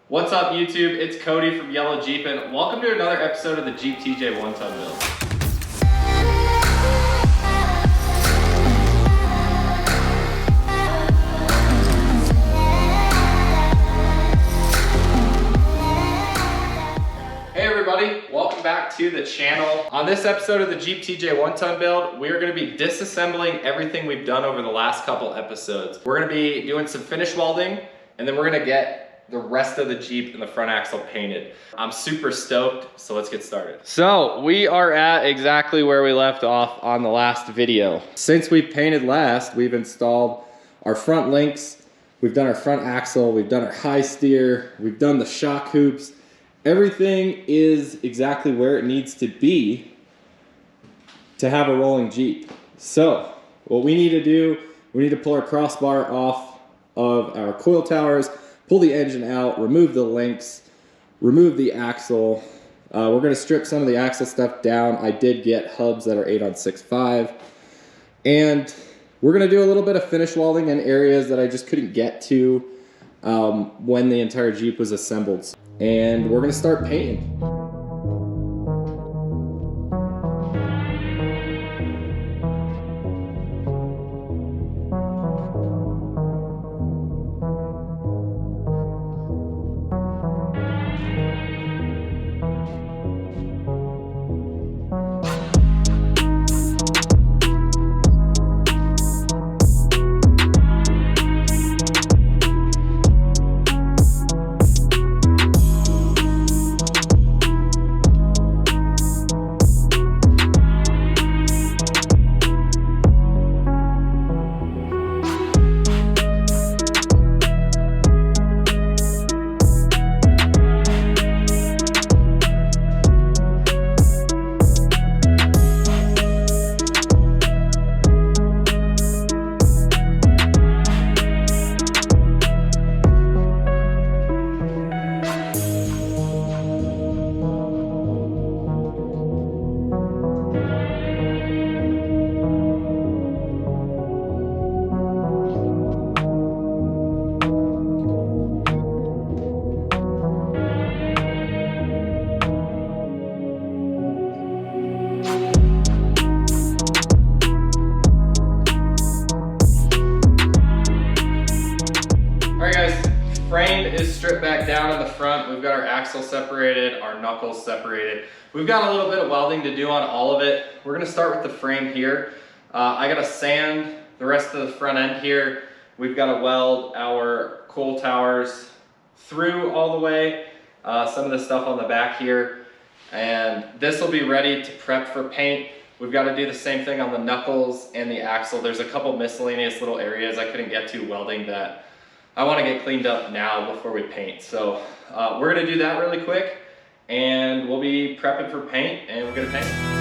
What's up YouTube? It's Cody from Yellow Jeep and welcome to another episode of the Jeep TJ one-ton build. Hey everybody, welcome back to the channel. On this episode of the Jeep TJ one-ton build, we are going to be disassembling everything we've done over the last couple episodes. We're going to be doing some finish welding and then we're going to get the rest of the Jeep and the front axle painted. I'm super stoked, so let's get started. So we are at exactly where we left off on the last video. Since we painted last, we've installed our front links, we've done our front axle, we've done our high steer, we've done the shock hoops. Everything is exactly where it needs to be to have a rolling Jeep. So what we need to do, we need to pull our crossbar off of our coil towers, pull the engine out, remove the links, remove the axle. We're gonna strip some of the axle stuff down. I did get hubs that are 8-on-6.5. And we're gonna do a little bit of finish welding in areas that I just couldn't get to when the entire Jeep was assembled. And we're gonna start painting. Frame is stripped back down in the front. We've got our axle separated, our knuckles separated. We've got a little bit of welding to do on all of it. We're gonna start with the frame here. I gotta sand the rest of the front end here. We've gotta weld our coil towers through all the way. Some of the stuff on the back here. And this will be ready to prep for paint. We've got to do the same thing on the knuckles and the axle. There's a couple miscellaneous little areas I couldn't get to welding that I want to get cleaned up now before we paint. So we're going to do that really quick and we'll be prepping for paint and we're going to paint.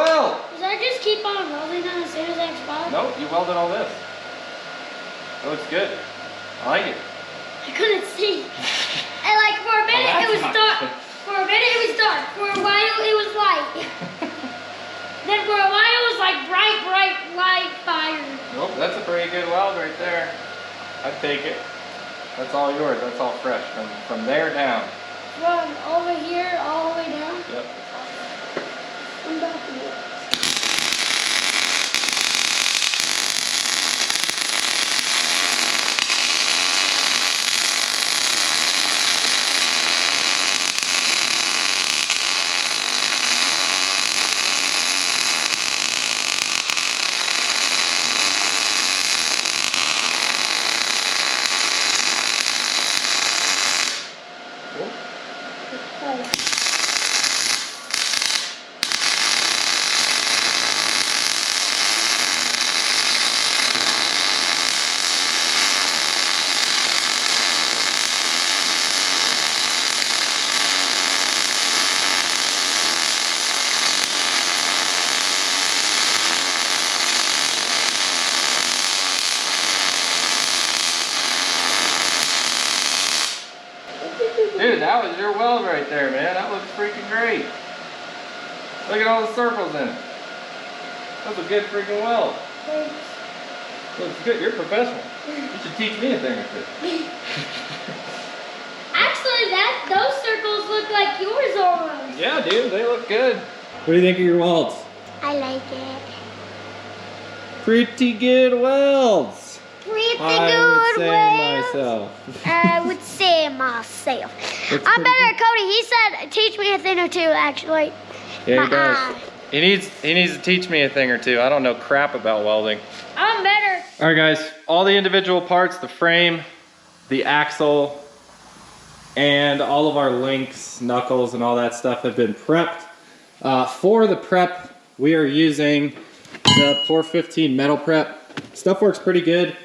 weld. Does I just keep on welding on as soon as I spot? Nope, you welded all this. That looks good. I like it. I couldn't see. And like for a minute it was dark. For a minute it was dark. For a while it was light. Then for a while it was like bright light fire. Nope, that's a pretty good weld right there. I'd take it. That's all yours. That's all fresh from there down. From over here all the way down? Yep. I'm about to do it. Dude, that was your weld right there, man. That looks freaking great. Look at all the circles in it. That's a good freaking weld. Thanks. Looks good. You're a professional. You should teach me a thing or two. Actually, those circles look like yours almost. Yeah, dude, they look good. What do you think of your welds? I like it. Pretty good welds. Pretty I would say myself. I'm better at Cody. He said, teach me a thing or two, actually. Yeah, he does. He needs to teach me a thing or two. I don't know crap about welding. I'm better. All right, guys, all the individual parts, the frame, the axle, and all of our links, knuckles, and all that stuff have been prepped. For the prep, we are using the 415 metal prep. Stuff works pretty good.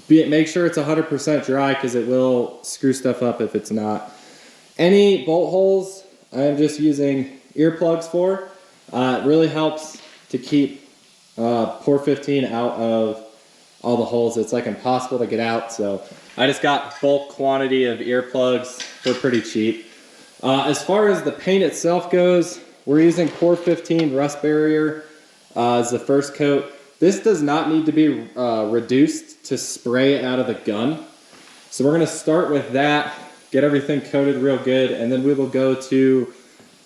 Make sure it's 100% dry because it will screw stuff up if it's not. Any bolt holes, I'm just using earplugs for. It really helps to keep 415 out of all the holes. It's like impossible to get out, so I just got bulk quantity of earplugs for pretty cheap. As far as the paint itself goes, we're using 415 rust barrier as the first coat. This does not need to be reduced to spray it out of the gun. So we're gonna start with that, get everything coated real good, and then we will go to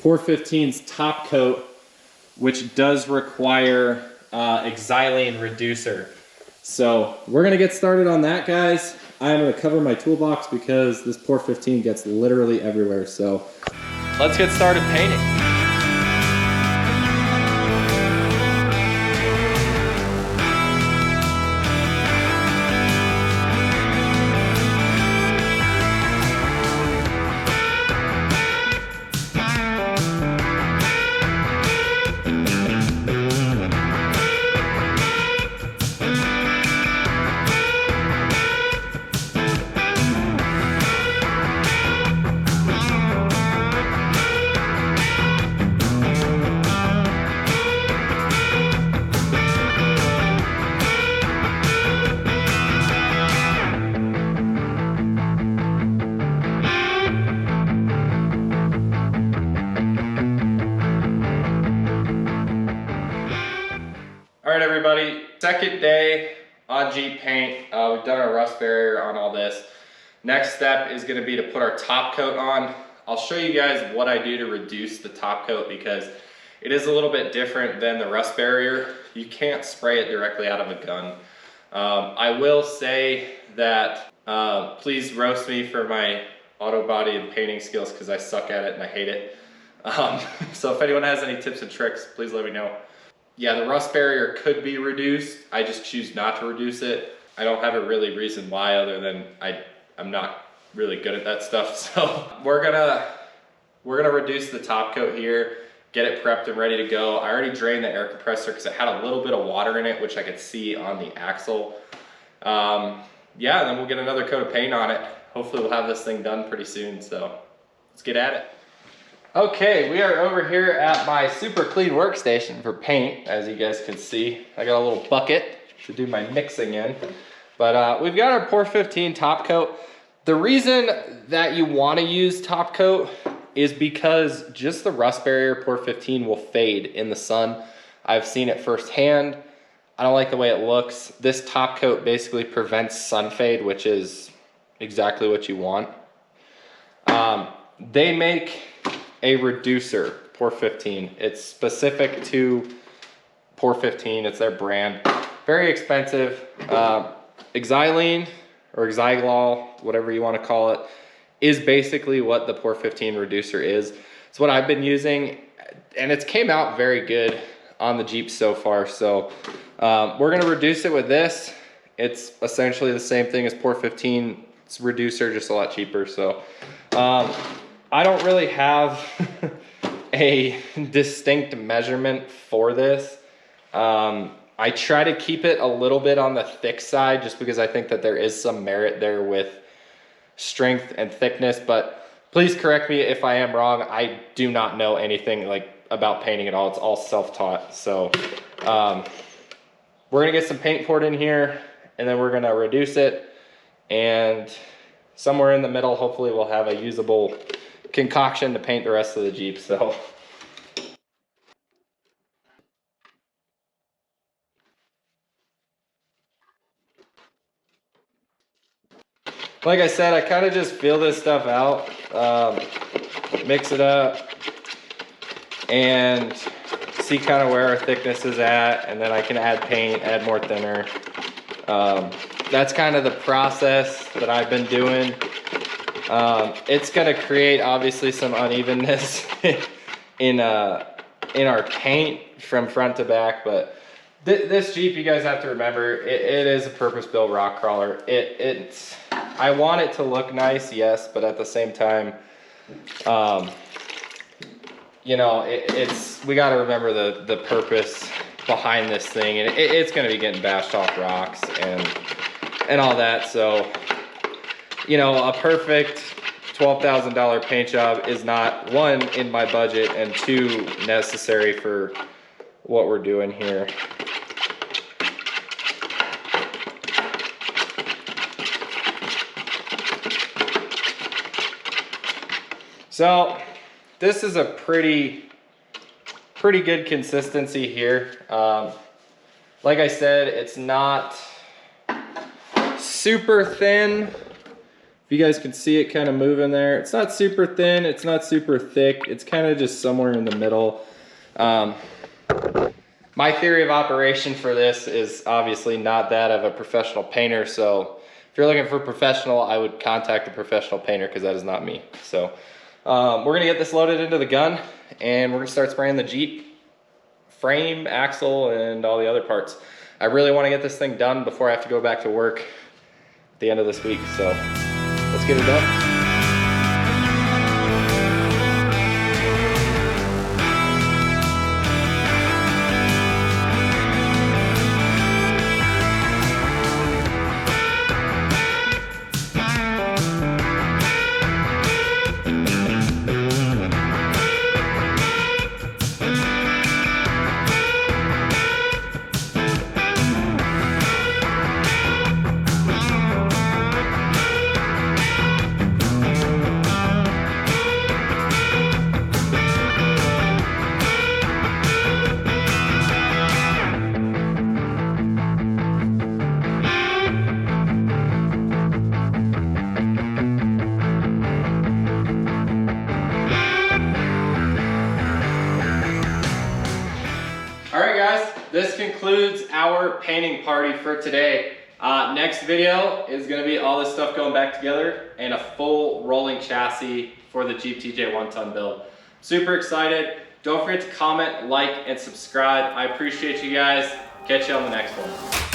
415's top coat, which does require xylene reducer. So we're gonna get started on that, guys. I'm gonna cover my toolbox because this 415 gets literally everywhere. So let's get started painting. All right, everybody, second day on Jeep paint. We've done our rust barrier on all this. Next step is gonna be to put our top coat on. I'll show you guys what I do to reduce the top coat because it is a little bit different than the rust barrier. You can't spray it directly out of a gun. I will say that please roast me for my auto body and painting skills because I suck at it and I hate it. So if anyone has any tips and tricks, please let me know. Yeah, the rust barrier could be reduced. I just choose not to reduce it. I don't have a really reason why other than I'm not really good at that stuff. So we're gonna reduce the top coat here, get it prepped and ready to go. I already drained the air compressor because it had a little bit of water in it, which I could see on the axle. Yeah, and then we'll get another coat of paint on it. Hopefully we'll have this thing done pretty soon, so let's get at it. Okay, we are over here at my super clean workstation for paint, as you guys can see. I got a little bucket to do my mixing in. But we've got our Pour 15 top coat. The reason that you want to use top coat is because just the rust barrier Pour 15 will fade in the sun. I've seen it firsthand. I don't like the way it looks. This top coat basically prevents sun fade, which is exactly what you want. They make a reducer, Pour 15. It's specific to Pour 15, it's their brand. Very expensive. Xylene or Xylol, whatever you want to call it, is basically what the Pour 15 reducer is. It's what I've been using, and it's came out very good on the Jeep so far. So we're gonna reduce it with this. It's essentially the same thing as Pour 15. It's reducer, just a lot cheaper. So I don't really have a distinct measurement for this. I try to keep it a little bit on the thick side just because I think that there is some merit there with strength and thickness, but please correct me if I am wrong. I do not know anything like about painting at all. It's all self-taught. So we're gonna get some paint poured in here and then we're gonna reduce it, and somewhere in the middle, hopefully we'll have a usable concoction to paint the rest of the Jeep. So like I said, I kind of just feel this stuff out, mix it up, and see kind of where our thickness is at, and then I can add paint, add more thinner. That's kind of the process that I've been doing. It's gonna create obviously some unevenness in our paint from front to back, but this Jeep, you guys have to remember, it is a purpose-built rock crawler. I want it to look nice, yes, but at the same time, you know, we got to remember the purpose behind this thing, and it's going to be getting bashed off rocks and all that. So, you know, a perfect $12,000 paint job is not, one, in my budget, and two, necessary for what we're doing here. So this is a pretty good consistency here. Like I said, it's not super thin. If you guys can see it kind of moving there, it's not super thin, it's not super thick, it's kind of just somewhere in the middle. My theory of operation for this is obviously not that of a professional painter, so if you're looking for a professional, I would contact a professional painter, because that is not me. So we're gonna get this loaded into the gun, and we're gonna start spraying the Jeep frame, axle, and all the other parts. I really wanna get this thing done before I have to go back to work at the end of this week, so let's get it done. This concludes our painting party for today. Next video is gonna be all this stuff going back together and a full rolling chassis for the Jeep TJ 1-ton build. Super excited. Don't forget to comment, like, and subscribe. I appreciate you guys. Catch you on the next one.